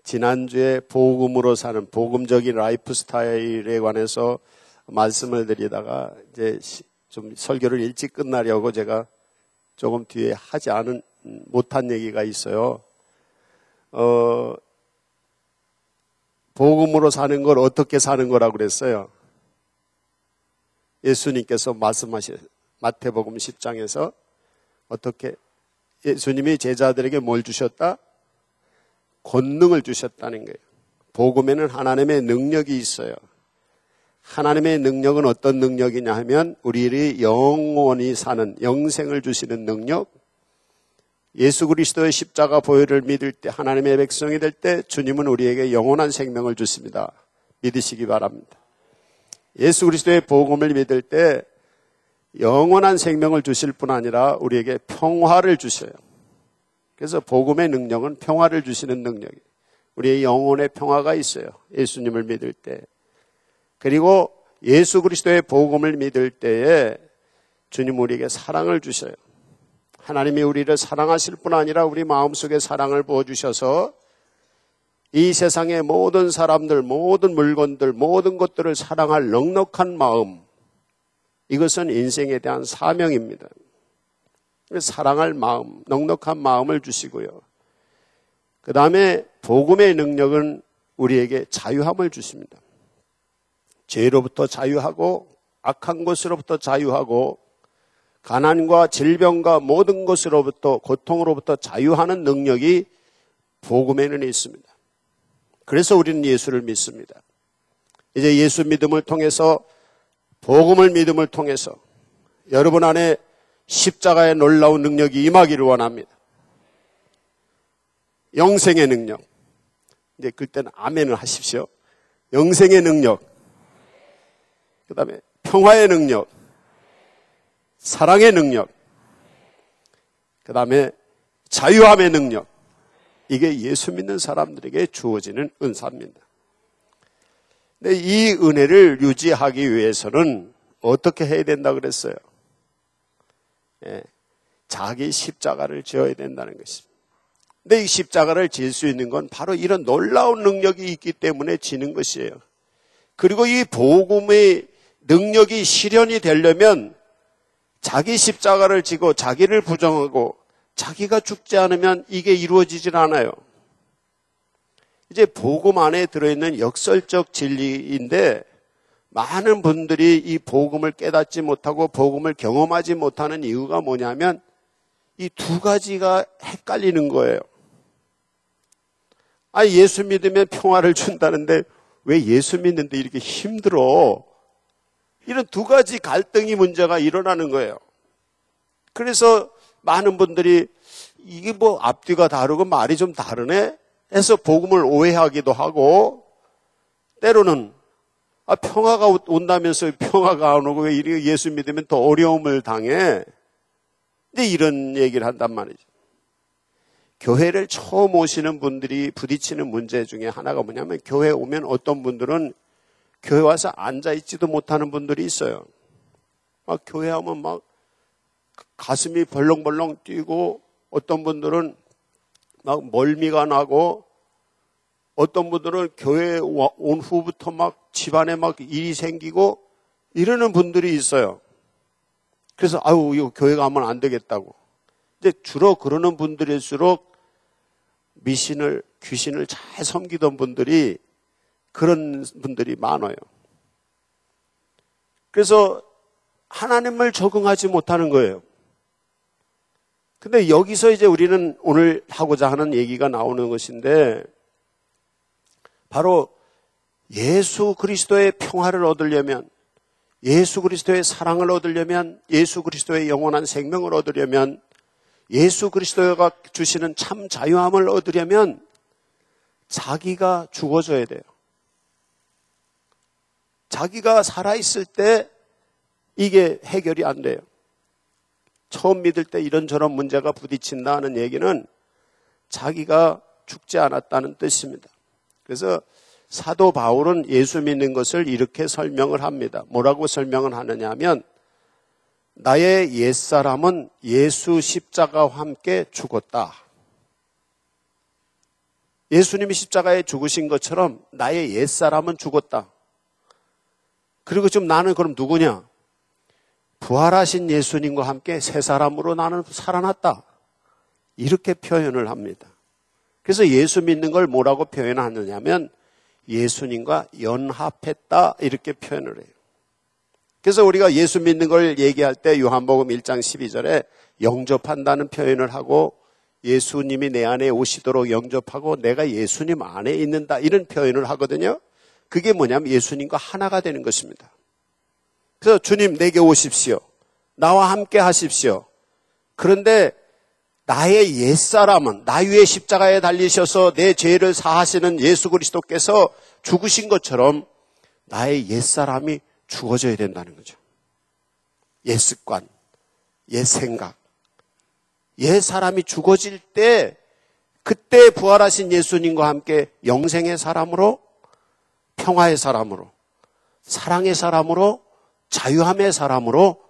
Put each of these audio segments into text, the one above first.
지난주에 복음으로 사는 복음적인 라이프 스타일에 관해서 말씀을 드리다가 이제 좀 설교를 일찍 끝나려고 제가 조금 뒤에 하지 못한 얘기가 있어요. 복음으로 사는 걸 어떻게 사는 거라고 그랬어요. 예수님께서 말씀하신 마태복음 10장에서 어떻게 예수님이 제자들에게 뭘 주셨다? 권능을 주셨다는 거예요. 복음에는 하나님의 능력이 있어요. 하나님의 능력은 어떤 능력이냐 하면 우리의 영원히 사는 영생을 주시는 능력, 예수 그리스도의 십자가 보혈을 믿을 때 하나님의 백성이 될 때 주님은 우리에게 영원한 생명을 주십니다. 믿으시기 바랍니다. 예수 그리스도의 복음을 믿을 때 영원한 생명을 주실 뿐 아니라 우리에게 평화를 주셔요. 그래서 복음의 능력은 평화를 주시는 능력이에요. 우리의 영혼의 평화가 있어요. 예수님을 믿을 때. 그리고 예수 그리스도의 복음을 믿을 때에 주님 우리에게 사랑을 주셔요. 하나님이 우리를 사랑하실 뿐 아니라 우리 마음속에 사랑을 부어주셔서 이 세상의 모든 사람들, 모든 물건들, 모든 것들을 사랑할 넉넉한 마음, 이것은 인생에 대한 사명입니다. 사랑할 마음, 넉넉한 마음을 주시고요. 그 다음에 복음의 능력은 우리에게 자유함을 주십니다. 죄로부터 자유하고 악한 것으로부터 자유하고 가난과 질병과 모든 것으로부터 고통으로부터 자유하는 능력이 복음에는 있습니다. 그래서 우리는 예수를 믿습니다. 이제 예수 믿음을 통해서 복음을 믿음을 통해서 여러분 안에 십자가의 놀라운 능력이 임하기를 원합니다. 영생의 능력. 이제 그때는 아멘을 하십시오. 영생의 능력. 그 다음에 평화의 능력. 사랑의 능력. 그 다음에 자유함의 능력. 이게 예수 믿는 사람들에게 주어지는 은사입니다. 근데 이 은혜를 유지하기 위해서는 어떻게 해야 된다 그랬어요? 자기 십자가를 지어야 된다는 것입니다. 근데 이 십자가를 지을 수 있는 건 바로 이런 놀라운 능력이 있기 때문에 지는 것이에요. 그리고 이 복음의 능력이 실현이 되려면 자기 십자가를 지고 자기를 부정하고 자기가 죽지 않으면 이게 이루어지질 않아요. 이제 복음 안에 들어있는 역설적 진리인데 많은 분들이 이 복음을 깨닫지 못하고 복음을 경험하지 못하는 이유가 뭐냐면 이 두 가지가 헷갈리는 거예요. 예수 믿으면 평화를 준다는데 왜 예수 믿는데 이렇게 힘들어? 이런 두 가지 갈등이 문제가 일어나는 거예요. 그래서 많은 분들이 이게 뭐 앞뒤가 다르고 말이 좀 다르네 해서 복음을 오해하기도 하고 때로는 평화가 온다면서 평화가 안 오고 왜 이렇게 예수 믿으면 더 어려움을 당해? 근데 이런 얘기를 한단 말이죠. 교회를 처음 오시는 분들이 부딪히는 문제 중에 하나가 뭐냐면 교회 오면 어떤 분들은 교회 와서 앉아있지도 못하는 분들이 있어요. 교회 하면 막 가슴이 벌렁벌렁 뛰고 어떤 분들은 막 멀미가 나고 어떤 분들은 교회에 온 후부터 막 집안에 막 일이 생기고 이러는 분들이 있어요. 그래서 이거 교회 가면 안 되겠다고. 이제 주로 그러는 분들일수록 귀신을 잘 섬기던 분들이 그런 분들이 많아요. 그래서 하나님을 적응하지 못하는 거예요. 근데 여기서 이제 우리는 오늘 하고자 하는 얘기가 나오는 것인데 바로 예수 그리스도의 평화를 얻으려면 예수 그리스도의 사랑을 얻으려면 예수 그리스도의 영원한 생명을 얻으려면 예수 그리스도가 주시는 참 자유함을 얻으려면 자기가 죽어져야 돼요. 자기가 살아있을 때 이게 해결이 안 돼요. 처음 믿을 때 이런저런 문제가 부딪힌다는 얘기는 자기가 죽지 않았다는 뜻입니다. 그래서 사도 바울은 예수 믿는 것을 이렇게 설명을 합니다. 뭐라고 설명을 하느냐 하면 나의 옛사람은 예수 십자가와 함께 죽었다. 예수님이 십자가에 죽으신 것처럼 나의 옛사람은 죽었다. 그리고 지금 나는 그럼 누구냐? 부활하신 예수님과 함께 새 사람으로 나는 살아났다. 이렇게 표현을 합니다. 그래서 예수 믿는 걸 뭐라고 표현하느냐면 예수님과 연합했다 이렇게 표현을 해요. 그래서 우리가 예수 믿는 걸 얘기할 때 요한복음 1장 12절에 영접한다는 표현을 하고 예수님이 내 안에 오시도록 영접하고 내가 예수님 안에 있는다 이런 표현을 하거든요. 그게 뭐냐면 예수님과 하나가 되는 것입니다. 그래서 주님 내게 오십시오. 나와 함께 하십시오. 그런데 나의 옛사람은 나 위에 십자가에 달리셔서 내 죄를 사하시는 예수 그리스도께서 죽으신 것처럼 나의 옛사람이 죽어져야 된다는 거죠. 옛 습관, 옛 생각. 옛 사람이 죽어질 때 그때 부활하신 예수님과 함께 영생의 사람으로 평화의 사람으로 사랑의 사람으로 자유함의 사람으로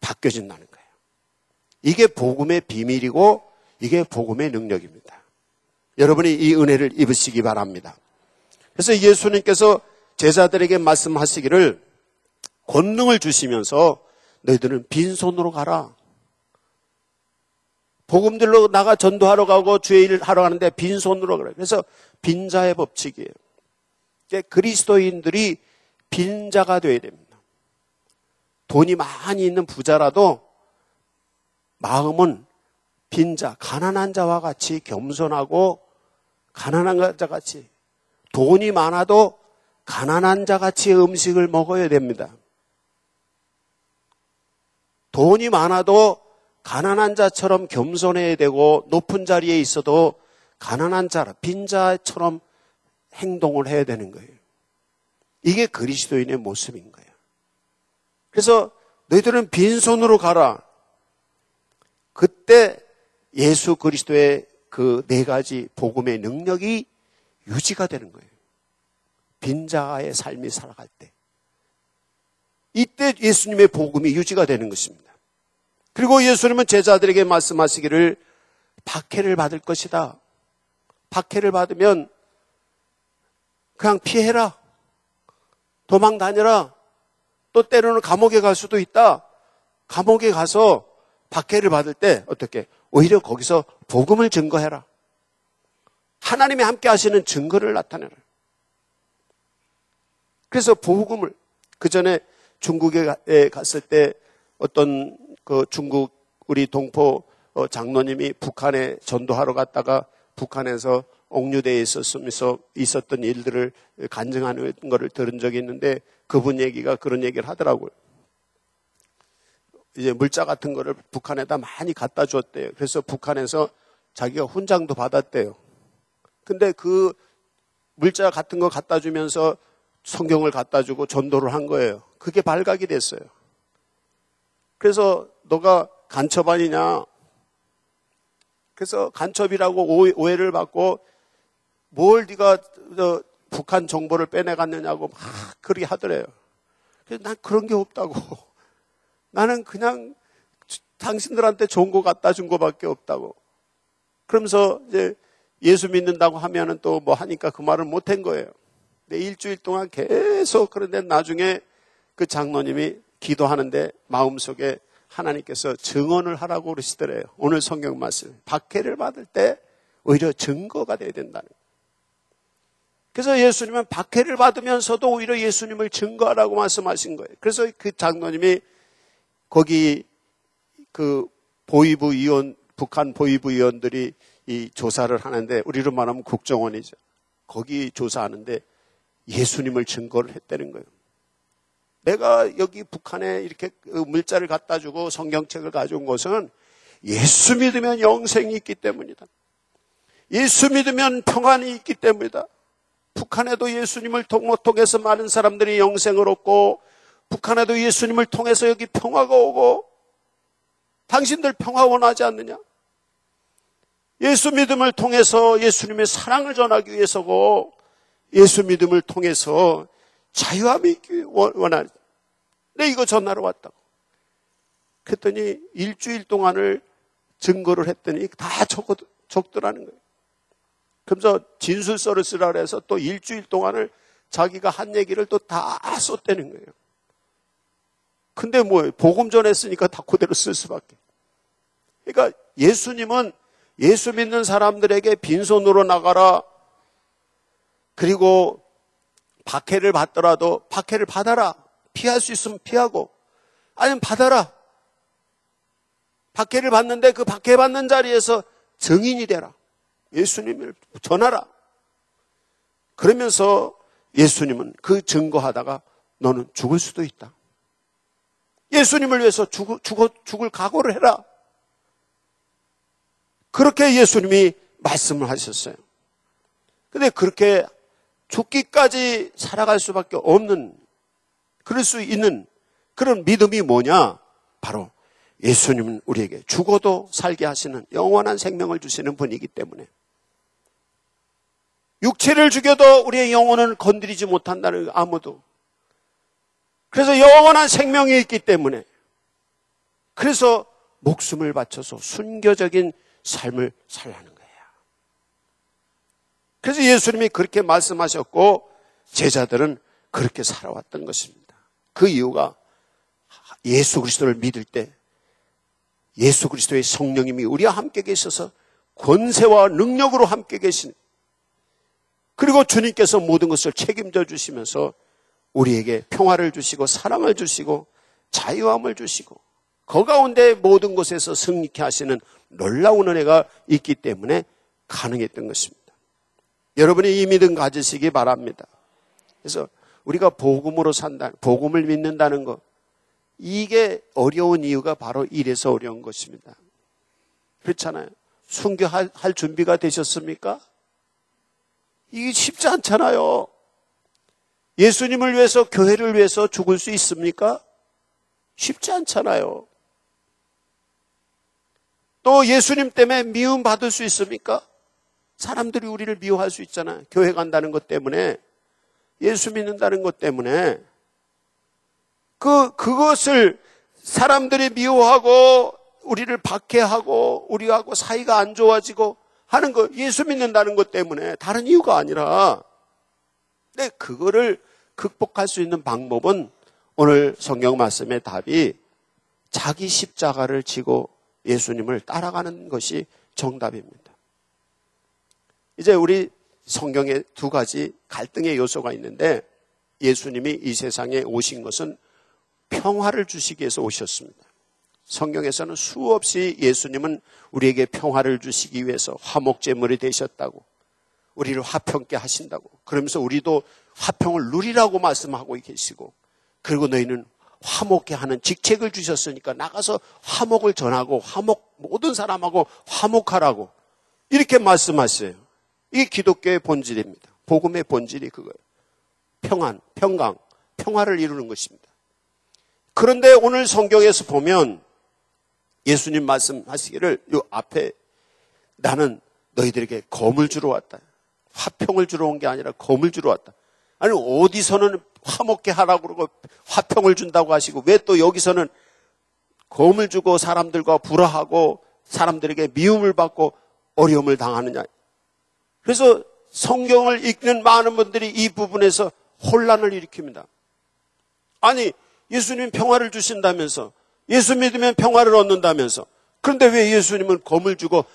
바뀌어진다는 거예요. 이게 복음의 비밀이고 이게 복음의 능력입니다. 여러분이 이 은혜를 입으시기 바랍니다. 그래서 예수님께서 제자들에게 말씀하시기를 권능을 주시면서 너희들은 빈손으로 가라. 복음들로 나가 전도하러 가고 주의 일을 하러 가는데 빈손으로 가라. 그래서 빈자의 법칙이에요. 그리스도인들이 빈자가 되어야 됩니다. 돈이 많이 있는 부자라도 마음은 빈자, 가난한 자와 같이 겸손하고 가난한 자 같이 돈이 많아도 가난한 자 같이 음식을 먹어야 됩니다. 돈이 많아도 가난한 자처럼 겸손해야 되고 높은 자리에 있어도 가난한 자라 빈자처럼 행동을 해야 되는 거예요. 이게 그리스도인의 모습인 거예요. 그래서 너희들은 빈손으로 가라. 그때 예수 그리스도의 그 네 가지 복음의 능력이 유지가 되는 거예요. 빈자의 삶이 살아갈 때. 이때 예수님의 복음이 유지가 되는 것입니다. 그리고 예수님은 제자들에게 말씀하시기를 박해를 받을 것이다. 박해를 받으면 그냥 피해라. 도망 다녀라. 또 때로는 감옥에 갈 수도 있다. 감옥에 가서 박해를 받을 때 어떻게? 오히려 거기서 복음을 증거해라. 하나님이 함께 하시는 증거를 나타내라. 그래서 복음을 그 전에 중국에 갔을 때 어떤 그 중국 우리 동포 장로님이 북한에 전도하러 갔다가 북한에서 옥류대에 있었으면서 있었던 일들을 간증하는 것을 들은 적이 있는데 그분 얘기가 그런 얘기를 하더라고요. 이제 물자 같은 거를 북한에다 많이 갖다 줬대요. 그래서 북한에서 자기가 훈장도 받았대요. 근데 그 물자 같은 거 갖다 주면서 성경을 갖다 주고 전도를 한 거예요. 그게 발각이 됐어요. 그래서 너가 간첩 아니냐. 그래서 간첩이라고 오해를 받고 뭘 네가 북한 정보를 빼내갔느냐고 막 그렇게 하더래요. 그래서 난 그런 게 없다고. 나는 그냥 당신들한테 좋은 거 갖다 준 거밖에 없다고. 그러면서 이제 예수 믿는다고 하면은 또 뭐 하니까 그 말을 못 한 거예요. 근데 일주일 동안 계속 그런데 나중에 그 장로님이 기도하는데 마음속에 하나님께서 증언을 하라고 그러시더래요. 오늘 성경 말씀. 박해를 받을 때 오히려 증거가 돼야 된다는 거예요. 그래서 예수님은 박해를 받으면서도 오히려 예수님을 증거하라고 말씀하신 거예요. 그래서 그 장로님이 거기 그 보위부 위원, 북한 보위부 위원들이 이 조사를 하는데 우리로 말하면 국정원이죠. 거기 조사하는데 예수님을 증거를 했다는 거예요. 내가 여기 북한에 이렇게 물자를 갖다 주고 성경책을 가져온 것은 예수 믿으면 영생이 있기 때문이다. 예수 믿으면 평안이 있기 때문이다. 북한에도 예수님을 통해서 많은 사람들이 영생을 얻고 북한에도 예수님을 통해서 여기 평화가 오고 당신들 평화 원하지 않느냐? 예수 믿음을 통해서 예수님의 사랑을 전하기 위해서고 예수 믿음을 통해서 자유함이 있기 원하는. 내 이거 전하러 왔다고. 그랬더니 일주일 동안을 증거를 했더니 다 적더라는 거예요. 그러면서 진술서를 쓰라 그래서 또 일주일 동안을 자기가 한 얘기를 또 다 썼다는 거예요. 근데 뭐 복음 전했으니까 다 그대로 쓸 수밖에. 그러니까 예수님은 예수 믿는 사람들에게 빈손으로 나가라. 그리고 박해를 받더라도 박해를 받아라. 피할 수 있으면 피하고 아니면 받아라. 박해를 받는데 그 박해받는 자리에서 증인이 되라. 예수님을 전하라. 그러면서 예수님은 그 증거하다가 너는 죽을 수도 있다. 예수님을 위해서 죽을 각오를 해라. 그렇게 예수님이 말씀을 하셨어요. 근데 그렇게 죽기까지 살아갈 수밖에 없는, 그럴 수 있는 그런 믿음이 뭐냐? 바로 예수님은 우리에게 죽어도 살게 하시는 영원한 생명을 주시는 분이기 때문에, 육체를 죽여도 우리의 영혼은 건드리지 못한다는 거, 아무도. 그래서 영원한 생명이 있기 때문에, 그래서 목숨을 바쳐서 순교적인 삶을 살라는 거예요. 그래서 예수님이 그렇게 말씀하셨고 제자들은 그렇게 살아왔던 것입니다. 그 이유가 예수 그리스도를 믿을 때 예수 그리스도의 성령님이 우리와 함께 계셔서 권세와 능력으로 함께 계신, 그리고 주님께서 모든 것을 책임져 주시면서 우리에게 평화를 주시고 사랑을 주시고 자유함을 주시고 그 가운데 모든 것에서 승리케 하시는 놀라운 은혜가 있기 때문에 가능했던 것입니다. 여러분이 이 믿음 가지시기 바랍니다. 그래서 우리가 복음으로 산다, 복음을 믿는다는 것, 이게 어려운 이유가 바로 이래서 어려운 것입니다. 그렇잖아요. 순교할 준비가 되셨습니까? 이게 쉽지 않잖아요. 예수님을 위해서, 교회를 위해서 죽을 수 있습니까? 쉽지 않잖아요. 또 예수님 때문에 미움받을 수 있습니까? 사람들이 우리를 미워할 수 있잖아요. 교회 간다는 것 때문에, 예수 믿는다는 것 때문에. 그것을 사람들이 미워하고 우리를 박해하고 우리하고 사이가 안 좋아지고 하는 거, 예수 믿는다는 것 때문에, 다른 이유가 아니라. 근데 그거를 극복할 수 있는 방법은 오늘 성경 말씀의 답이 자기 십자가를 지고 예수님을 따라가는 것이 정답입니다. 이제 우리 성경에 두 가지 갈등의 요소가 있는데, 예수님이 이 세상에 오신 것은 평화를 주시기 위해서 오셨습니다. 성경에서는 수없이 예수님은 우리에게 평화를 주시기 위해서 화목제물이 되셨다고, 우리를 화평케 하신다고, 그러면서 우리도 화평을 누리라고 말씀하고 계시고, 그리고 너희는 화목케 하는 직책을 주셨으니까 나가서 화목을 전하고 모든 사람하고 화목하라고 이렇게 말씀하셨어요. 이게 기독교의 본질입니다. 복음의 본질이 그거예요. 평안, 평강, 평화를 이루는 것입니다. 그런데 오늘 성경에서 보면 예수님 말씀하시기를, 요 앞에 나는 너희들에게 검을 주러 왔다. 화평을 주러 온 게 아니라 검을 주러 왔다. 아니, 어디서는 화목케 하라고 그러고 화평을 준다고 하시고 왜 또 여기서는 검을 주고 사람들과 불화하고 사람들에게 미움을 받고 어려움을 당하느냐. 그래서 성경을 읽는 많은 분들이 이 부분에서 혼란을 일으킵니다. 아니, 예수님 평화를 주신다면서, 예수 믿으면 평화를 얻는다면서, 그런데 왜 예수님은 검을 주고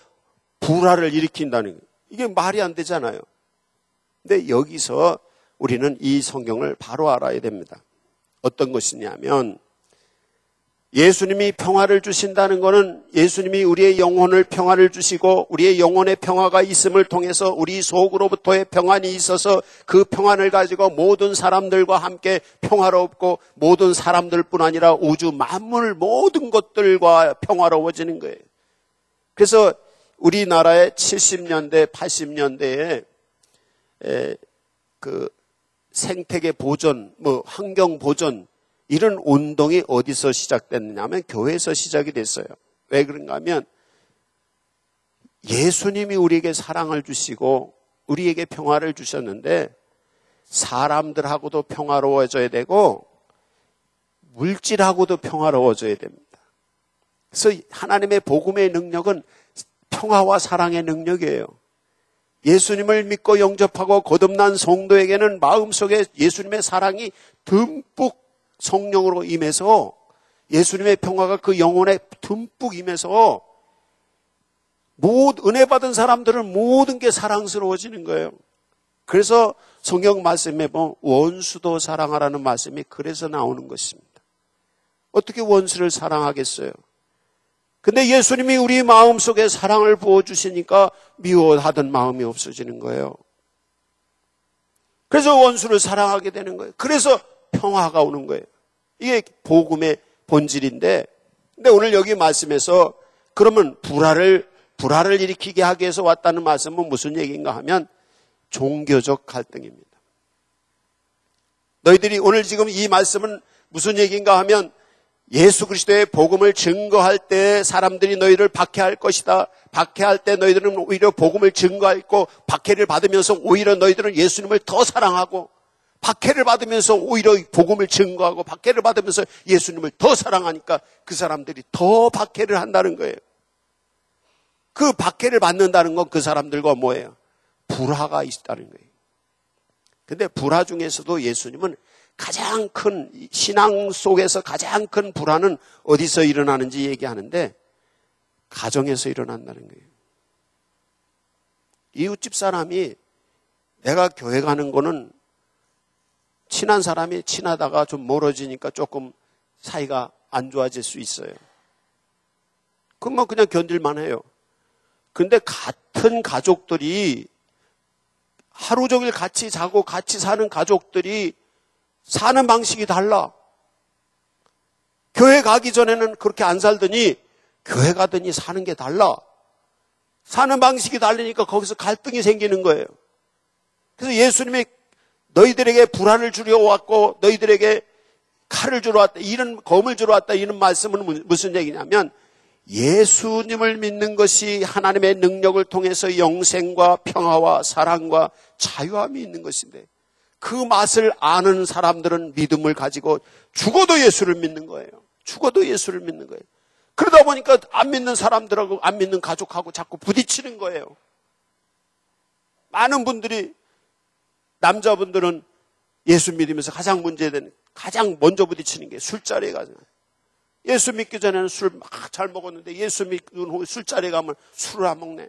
불화를 일으킨다는 거예요? 이게 말이 안 되잖아요. 근데 여기서 우리는 이 성경을 바로 알아야 됩니다. 어떤 것이냐면, 예수님이 평화를 주신다는 것은 예수님이 우리의 영혼을 평화를 주시고 우리의 영혼의 평화가 있음을 통해서 우리 속으로부터의 평안이 있어서 그 평안을 가지고 모든 사람들과 함께 평화롭고 모든 사람들뿐 아니라 우주 만물 모든 것들과 평화로워지는 거예요. 그래서 우리나라의 70년대, 80년대에 그 생태계 보존, 환경 보존, 이런 운동이 어디서 시작됐느냐 하면 교회에서 시작이 됐어요. 왜 그런가 하면 예수님이 우리에게 사랑을 주시고 우리에게 평화를 주셨는데 사람들하고도 평화로워져야 되고 물질하고도 평화로워져야 됩니다. 그래서 하나님의 복음의 능력은 평화와 사랑의 능력이에요. 예수님을 믿고 영접하고 거듭난 성도에게는 마음속에 예수님의 사랑이 듬뿍 성령으로 임해서 예수님의 평화가 그 영혼에 듬뿍 임해서 은혜 받은 사람들은 모든 게 사랑스러워지는 거예요. 그래서 성경 말씀에 보면 원수도 사랑하라는 말씀이 그래서 나오는 것입니다. 어떻게 원수를 사랑하겠어요? 근데 예수님이 우리 마음속에 사랑을 부어주시니까 미워하던 마음이 없어지는 거예요. 그래서 원수를 사랑하게 되는 거예요. 그래서 평화가 오는 거예요. 이게 복음의 본질인데, 근데 오늘 여기 말씀에서 그러면 불화를 일으키게 하기 위해서 왔다는 말씀은 무슨 얘기인가 하면 종교적 갈등입니다. 너희들이 오늘 지금 이 말씀은 무슨 얘기인가 하면 예수 그리스도의 복음을 증거할 때 사람들이 너희를 박해할 것이다. 박해할 때 너희들은 오히려 복음을 증거하고 박해를 받으면서 오히려 너희들은 예수님을 더 사랑하고 박해를 받으면서 오히려 복음을 증거하고 박해를 받으면서 예수님을 더 사랑하니까 그 사람들이 더 박해를 한다는 거예요. 그 박해를 받는다는 건 그 사람들과 뭐예요? 불화가 있다는 거예요. 근데 불화 중에서도 예수님은 가장 큰 신앙 속에서 가장 큰 불화는 어디서 일어나는지 얘기하는데 가정에서 일어난다는 거예요. 이웃집 사람이 내가 교회 가는 거는 친한 사람이 친하다가 좀 멀어지니까 조금 사이가 안 좋아질 수 있어요. 그건 뭐 그냥 견딜만 해요. 근데 같은 가족들이 하루 종일 같이 자고 같이 사는 가족들이 사는 방식이 달라. 교회 가기 전에는 그렇게 안 살더니 교회 가더니 사는 게 달라. 사는 방식이 다르니까 거기서 갈등이 생기는 거예요. 그래서 예수님이 너희들에게 불안을 주려 왔고 너희들에게 칼을 주러 왔다, 이런 검을 주러 왔다, 이런 말씀은 무슨 얘기냐면 예수님을 믿는 것이 하나님의 능력을 통해서 영생과 평화와 사랑과 자유함이 있는 것인데 그 맛을 아는 사람들은 믿음을 가지고 죽어도 예수를 믿는 거예요. 죽어도 예수를 믿는 거예요. 그러다 보니까 안 믿는 사람들하고 안 믿는 가족하고 자꾸 부딪히는 거예요. 많은 분들이 남자분들은 예수 믿으면서 가장 먼저 부딪히는 게 술자리에 가서 예수 믿기 전에는 술 막 잘 먹었는데 예수 믿은 후 술자리에 가면 술을 안 먹네.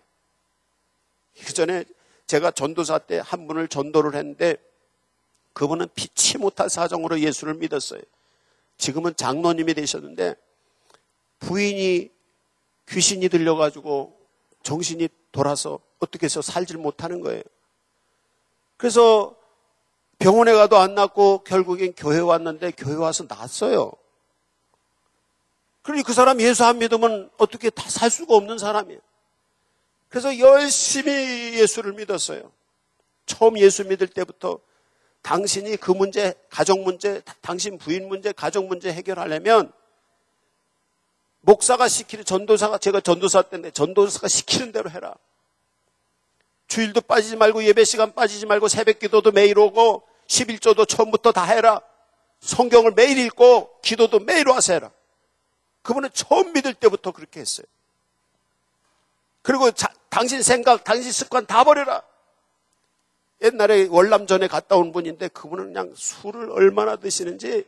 그 전에 제가 전도사 때 한 분을 전도를 했는데 그분은 피치 못할 사정으로 예수를 믿었어요. 지금은 장로님이 되셨는데 부인이 귀신이 들려가지고 정신이 돌아서 어떻게 해서 살질 못하는 거예요. 그래서 병원에 가도 안 낫고 결국엔 교회 왔는데 교회 와서 낫어요. 그러니 그 사람 예수 안 믿으면 어떻게 다 살 수가 없는 사람이에요. 그래서 열심히 예수를 믿었어요. 처음 예수 믿을 때부터 당신이 그 문제, 가정 문제, 당신 부인 문제, 가정 문제 해결하려면 목사가 시키는 전도사가, 제가 전도사 때인데 전도사가 시키는 대로 해라. 주일도 빠지지 말고 예배 시간 빠지지 말고 새벽 기도도 매일 오고 11조도 처음부터 다 해라. 성경을 매일 읽고 기도도 매일 와서 해라. 그분은 처음 믿을 때부터 그렇게 했어요. 그리고 당신 생각, 당신 습관 다 버려라. 옛날에 월남전에 갔다 온 분인데 그분은 그냥 술을 얼마나 드시는지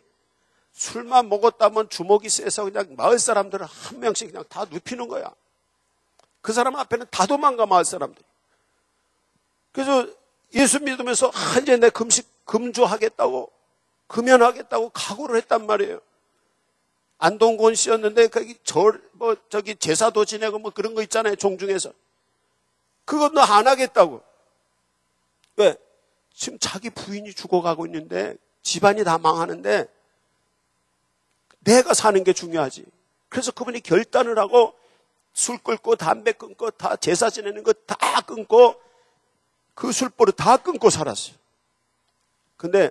술만 먹었다면 주먹이 세서 그냥 마을 사람들을 한 명씩 그냥 다 눕히는 거야. 그 사람 앞에는 다 도망가, 마을 사람들. 그래서 예수 믿으면서 이제 내 금주하겠다고, 금연하겠다고 각오를 했단 말이에요. 안동권 씨였는데 저기 제사도 지내고 뭐 그런 거 있잖아요, 종중에서. 그건 너 안 하겠다고. 왜? 지금 자기 부인이 죽어가고 있는데 집안이 다 망하는데 내가 사는 게 중요하지. 그래서 그분이 결단을 하고 술 끊고 담배 끊고 다 제사 지내는 거 다 끊고 그 술버릇 다 끊고 살았어요. 근데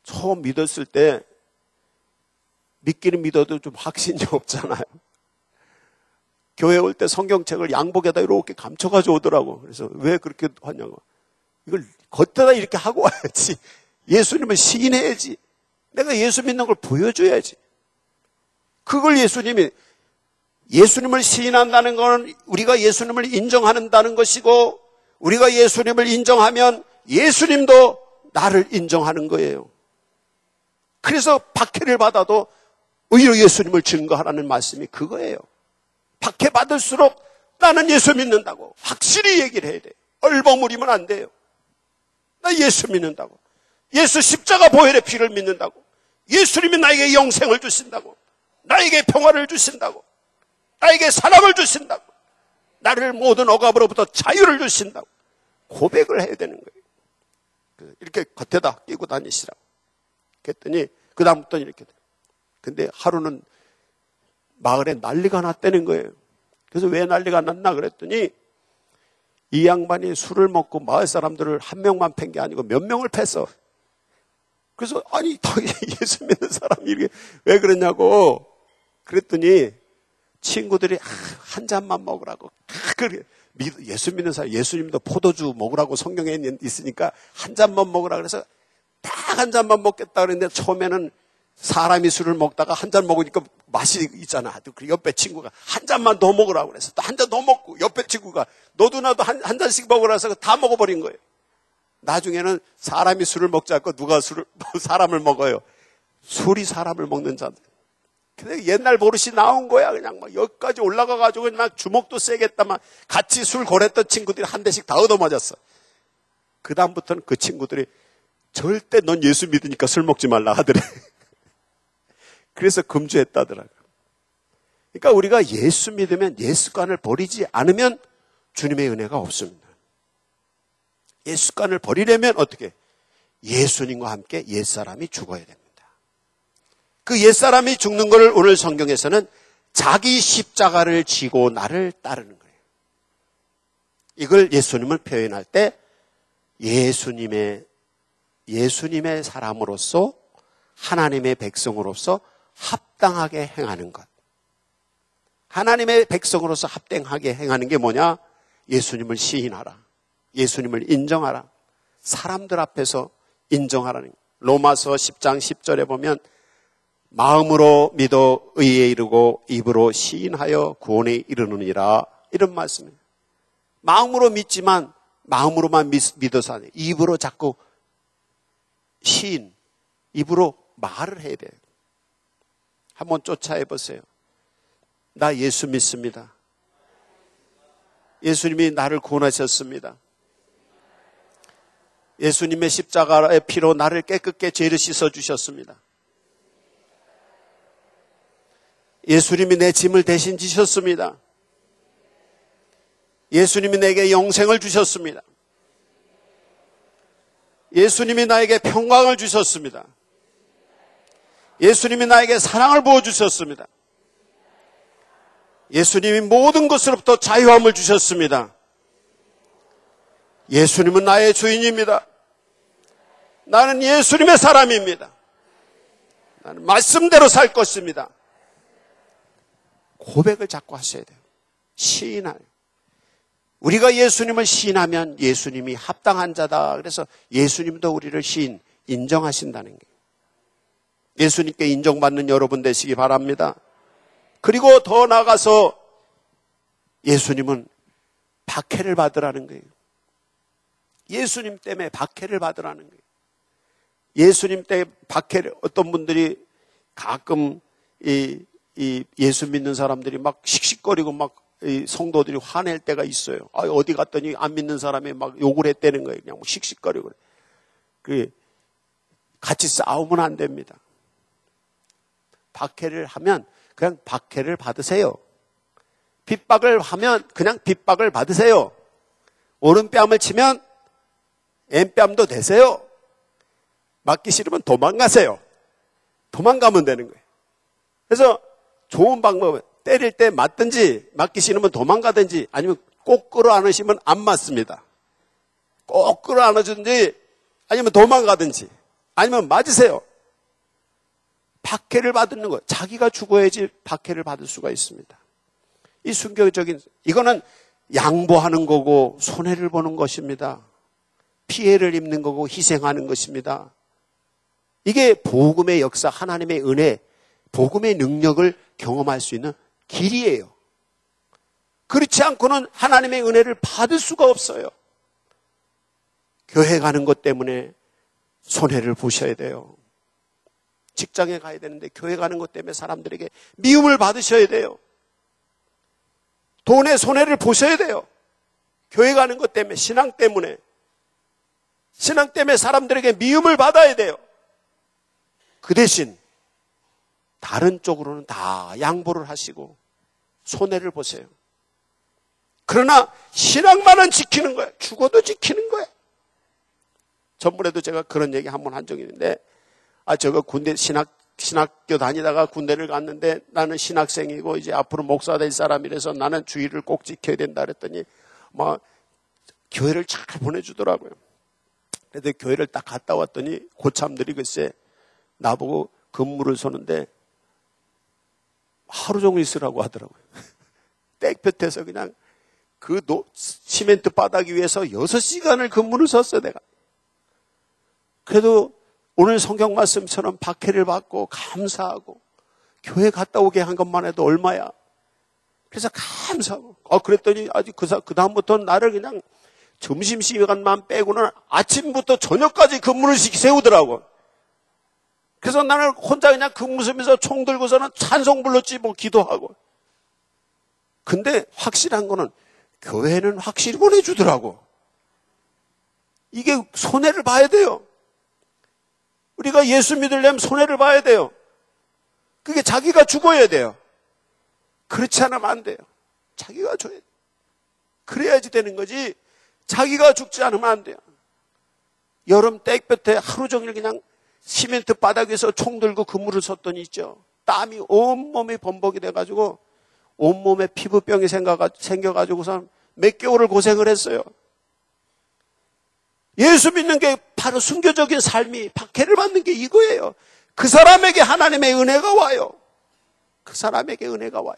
처음 믿었을 때 믿기는 믿어도 좀 확신이 없잖아요. 교회 올 때 성경책을 양복에다 이렇게 감춰가지고 오더라고. 그래서 왜 그렇게 하냐고. 이걸 겉에다 이렇게 하고 와야지. 예수님을 시인해야지. 내가 예수 믿는 걸 보여줘야지. 그걸 예수님을 시인한다는 건 우리가 예수님을 인정한다는 것이고 우리가 예수님을 인정하면 예수님도 나를 인정하는 거예요. 그래서 박해를 받아도 오히려 예수님을 증거하라는 말씀이 그거예요. 박해받을수록 나는 예수 믿는다고 확실히 얘기를 해야 돼요. 얼버무리면 안 돼요. 나 예수 믿는다고. 예수 십자가 보혈의 피를 믿는다고. 예수님이 나에게 영생을 주신다고. 나에게 평화를 주신다고. 나에게 사랑을 주신다고. 나를 모든 억압으로부터 자유를 주신다고. 고백을 해야 되는 거예요. 이렇게 겉에다 끼고 다니시라고. 그랬더니 그 다음부터는 이렇게 돼요. 근데 하루는 마을에 난리가 났다는 거예요. 그래서 왜 난리가 났나 그랬더니 이 양반이 술을 먹고 마을 사람들을 한 명만 팬 게 아니고 몇 명을 팼어. 그래서 아니 예수 믿는 사람이 이렇게 왜 그러냐고 그랬더니 친구들이 한 잔만 먹으라고. 그래. 예수 믿는 사람, 예수님도 포도주 먹으라고 성경에 있으니까 한 잔만 먹으라 그래서 딱 한 잔만 먹겠다 그랬는데 처음에는 사람이 술을 먹다가 한 잔 먹으니까 맛이 있잖아. 그 옆에 친구가 한 잔만 더 먹으라고 그래서 또 한 잔 더 먹고 옆에 친구가 너도 나도 한 잔씩 먹으라 해서 다 먹어버린 거예요. 나중에는 사람이 술을 먹지 않고 누가 사람을 먹어요. 술이 사람을 먹는 자들. 근데 옛날 버릇이 나온 거야. 그냥 막 여기까지 올라가가지고 막 주먹도 세겠다. 막 같이 술 고랬던 친구들이 한 대씩 다 얻어맞았어. 그 다음부터는 그 친구들이 절대 넌 예수 믿으니까 술 먹지 말라 하더래. 그래서 금주했다더라고요. 그러니까 우리가 예수 믿으면 예습관을 버리지 않으면 주님의 은혜가 없습니다. 예습관을 버리려면 어떻게? 예수님과 함께 옛사람이 죽어야 됩니다. 그 옛사람이 죽는 것을 오늘 성경에서는 자기 십자가를 지고 나를 따르는 거예요. 이걸 예수님을 표현할 때 예수님의 사람으로서 하나님의 백성으로서 합당하게 행하는 것. 하나님의 백성으로서 합당하게 행하는 게 뭐냐? 예수님을 시인하라. 예수님을 인정하라. 사람들 앞에서 인정하라는 거예요. 로마서 10장 10절에 보면 마음으로 믿어 의에 이르고 입으로 시인하여 구원에 이르느니라. 이런 말씀이에요. 마음으로 믿지만 마음으로만 믿어서 안 돼요. 입으로 자꾸 시인, 입으로 말을 해야 돼요. 한번 쫓아해 보세요. 나 예수 믿습니다. 예수님이 나를 구원하셨습니다. 예수님의 십자가의 피로 나를 깨끗게 죄를 씻어주셨습니다. 예수님이 내 짐을 대신 지셨습니다. 예수님이 내게 영생을 주셨습니다. 예수님이 나에게 평강을 주셨습니다. 예수님이 나에게 사랑을 부어주셨습니다. 예수님이 모든 것으로부터 자유함을 주셨습니다. 예수님은 나의 주인입니다. 나는 예수님의 사람입니다. 나는 말씀대로 살 것입니다. 고백을 자꾸 하셔야 돼요. 시인하요. 우리가 예수님을 시인하면 예수님이 합당한 자다. 그래서 예수님도 우리를 인정하신다는 거예요. 예수님께 인정받는 여러분 되시기 바랍니다. 그리고 더 나아가서 예수님은 박해를 받으라는 거예요. 예수님 때문에 박해를 받으라는 거예요. 예수님 때문에 박해를, 어떤 분들이 가끔 예수 믿는 사람들이 막 씩씩거리고 막 성도들이 화낼 때가 있어요. 어디 갔더니 안 믿는 사람이 막 욕을 했다는 거예요. 그냥 씩씩거리고. 같이 싸우면 안 됩니다. 박해를 하면 그냥 박해를 받으세요. 핍박을 하면 그냥 핍박을 받으세요. 오른뺨을 치면 왼뺨도 대세요. 맞기 싫으면 도망가세요. 도망가면 되는 거예요. 그래서 좋은 방법은 때릴 때 맞든지 맞기 싫으면 도망가든지 아니면 꼭 끌어안으시면 안 맞습니다. 꼭 끌어안아주든지 아니면 도망가든지 아니면 맞으세요. 박해를 받는 거. 자기가 죽어야지 박해를 받을 수가 있습니다. 이 순교적인, 이거는 양보하는 거고 손해를 보는 것입니다. 피해를 입는 거고 희생하는 것입니다. 이게 복음의 역사, 하나님의 은혜, 복음의 능력을 경험할 수 있는 길이에요. 그렇지 않고는 하나님의 은혜를 받을 수가 없어요. 교회 가는 것 때문에 손해를 보셔야 돼요. 직장에 가야 되는데 교회 가는 것 때문에 사람들에게 미움을 받으셔야 돼요. 돈의 손해를 보셔야 돼요. 교회 가는 것 때문에, 신앙 때문에 사람들에게 미움을 받아야 돼요. 그 대신 다른 쪽으로는 다 양보를 하시고 손해를 보세요. 그러나 신앙만은 지키는 거예요. 죽어도 지키는 거예요. 전번에도 제가 그런 얘기 한 번 한 적이 있는데, 저거 군대 신학교 다니다가 군대를 갔는데 나는 신학생이고 이제 앞으로 목사 될 사람이라서 나는 주의를 꼭 지켜야 된다 그랬더니 막 교회를 잘 보내주더라고요. 그래서 교회를 딱 갔다 왔더니 고참들이 글쎄 나보고 근무를 서는데 하루 종일 있으라고 하더라고요. 땡볕에서 그냥 그 시멘트 바닥 위에서 6시간을 근무를 섰어요, 내가. 그래도 오늘 성경 말씀처럼 박해를 받고 감사하고 교회 갔다 오게 한 것만 해도 얼마야. 그래서 감사하고. 그랬더니 아직 그 다음부터는 나를 그냥 점심시간만 빼고는 아침부터 저녁까지 근무를 세우더라고. 그래서 나는 혼자 그냥 근무 서면서 총 들고서는 찬송 불렀지 뭐 기도하고. 근데 확실한 거는 교회는 확실히 보내주더라고. 이게 손해를 봐야 돼요. 우리가 예수 믿으려면 손해를 봐야 돼요. 그게 자기가 죽어야 돼요. 그렇지 않으면 안 돼요. 자기가 줘야 돼요. 그래야지 되는 거지 자기가 죽지 않으면 안 돼요. 여름 땡볕에 하루 종일 그냥 시멘트 바닥에서 총 들고 근무를 섰더니 있죠. 땀이 온몸에 범벅이 돼가지고 온몸에 피부병이 생겨가지고서 몇 개월을 고생을 했어요. 예수 믿는 게 바로 순교적인 삶이 박해를 받는 게 이거예요. 그 사람에게 하나님의 은혜가 와요. 그 사람에게 은혜가 와요.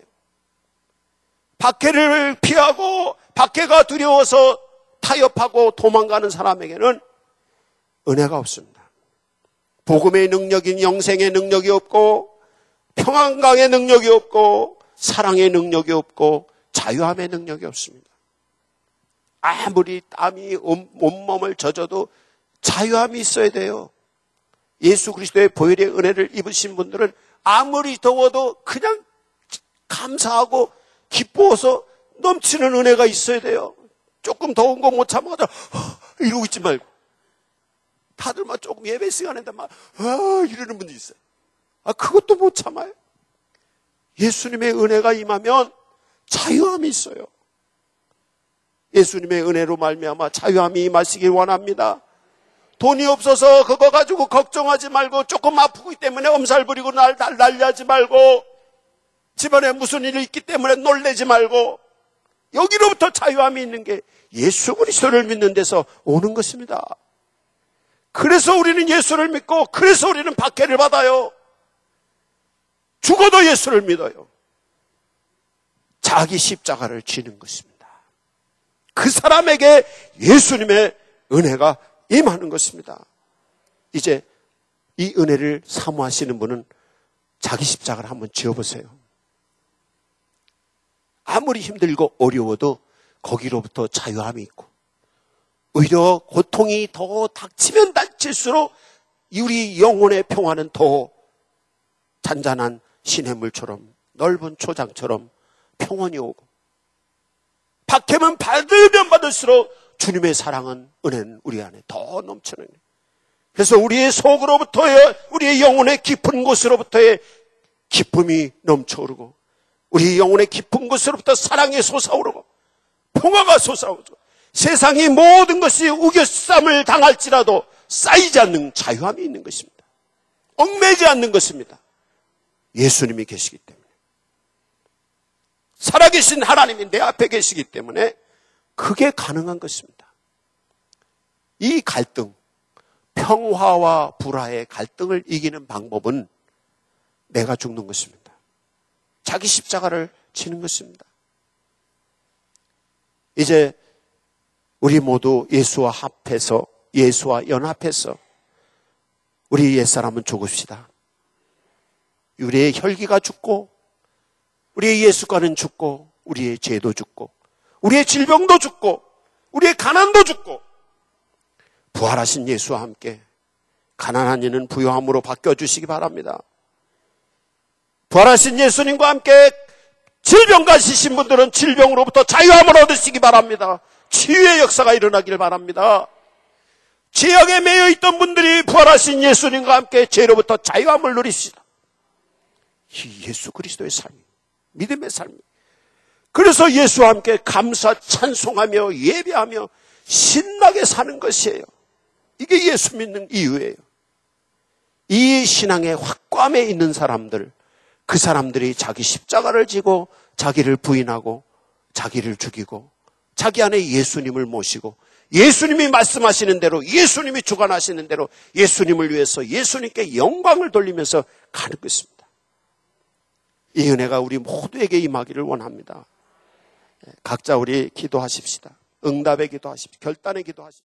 박해를 피하고 박해가 두려워서 타협하고 도망가는 사람에게는 은혜가 없습니다. 복음의 능력인 영생의 능력이 없고 평안강의 능력이 없고 사랑의 능력이 없고 자유함의 능력이 없습니다. 아무리 땀이 온몸을 젖어도 자유함이 있어야 돼요. 예수 그리스도의 보혈의 은혜를 입으신 분들은 아무리 더워도 그냥 감사하고 기뻐서 넘치는 은혜가 있어야 돼요. 조금 더운 거 못 참아도 이러고 있지 말고. 다들 막 조금 예배 시간인데 막 이러는 분도 있어요. 그것도 못 참아요. 예수님의 은혜가 임하면 자유함이 있어요. 예수님의 은혜로 말미암아 자유함이 임하시길 원합니다. 돈이 없어서 그거 가지고 걱정하지 말고, 조금 아프기 때문에 엄살 부리고 난리하지 말고, 집안에 무슨 일이 있기 때문에 놀래지 말고, 여기로부터 자유함이 있는 게 예수 그리스도를 믿는 데서 오는 것입니다. 그래서 우리는 예수를 믿고, 그래서 우리는 박해를 받아요. 죽어도 예수를 믿어요. 자기 십자가를 지는 것입니다. 그 사람에게 예수님의 은혜가 임하는 것입니다. 이제 이 은혜를 사모하시는 분은 자기 십자가를 한번 지어보세요. 아무리 힘들고 어려워도 거기로부터 자유함이 있고, 오히려 고통이 더 닥치면 닥칠수록 우리 영혼의 평화는 더 잔잔한 시냇물처럼 넓은 초장처럼 평온이 오고, 박해만 받으면 받을수록 주님의 사랑은, 은혜는 우리 안에 더 넘치는 거예요. 그래서 우리의 속으로부터의, 우리의 영혼의 깊은 곳으로부터의 기쁨이 넘쳐오르고, 우리 영혼의 깊은 곳으로부터 사랑이 솟아오르고 평화가 솟아오르고, 세상의 모든 것이 우겨쌈을 당할지라도 쌓이지 않는 자유함이 있는 것입니다. 얽매지 않는 것입니다. 예수님이 계시기 때문에, 살아계신 하나님이 내 앞에 계시기 때문에 그게 가능한 것입니다. 이 갈등, 평화와 불화의 갈등을 이기는 방법은 내가 죽는 것입니다. 자기 십자가를 지는 것입니다. 이제 우리 모두 예수와 합해서, 예수와 연합해서 우리 옛사람은 죽읍시다. 우리의 혈기가 죽고, 우리의 예수가는 죽고, 우리의 죄도 죽고, 우리의 질병도 죽고, 우리의 가난도 죽고, 부활하신 예수와 함께 가난한 이는 부유함으로 바뀌어주시기 바랍니다. 부활하신 예수님과 함께 질병 가지신 분들은 질병으로부터 자유함을 얻으시기 바랍니다. 치유의 역사가 일어나길 바랍니다. 죄악에 매여 있던 분들이 부활하신 예수님과 함께 죄로부터 자유함을 누리시다. 이 예수 그리스도의 삶이, 믿음의 삶이. 그래서 예수와 함께 감사, 찬송하며 예배하며 신나게 사는 것이에요. 이게 예수 믿는 이유예요. 이 신앙의 확고함에 있는 사람들, 그 사람들이 자기 십자가를 지고 자기를 부인하고 자기를 죽이고 자기 안에 예수님을 모시고 예수님이 말씀하시는 대로, 예수님이 주관하시는 대로 예수님을 위해서 예수님께 영광을 돌리면서 가는 것입니다. 이 은혜가 우리 모두에게 임하기를 원합니다. 각자 우리 기도하십시다. 응답의 기도하십시오. 결단의 기도하십시오.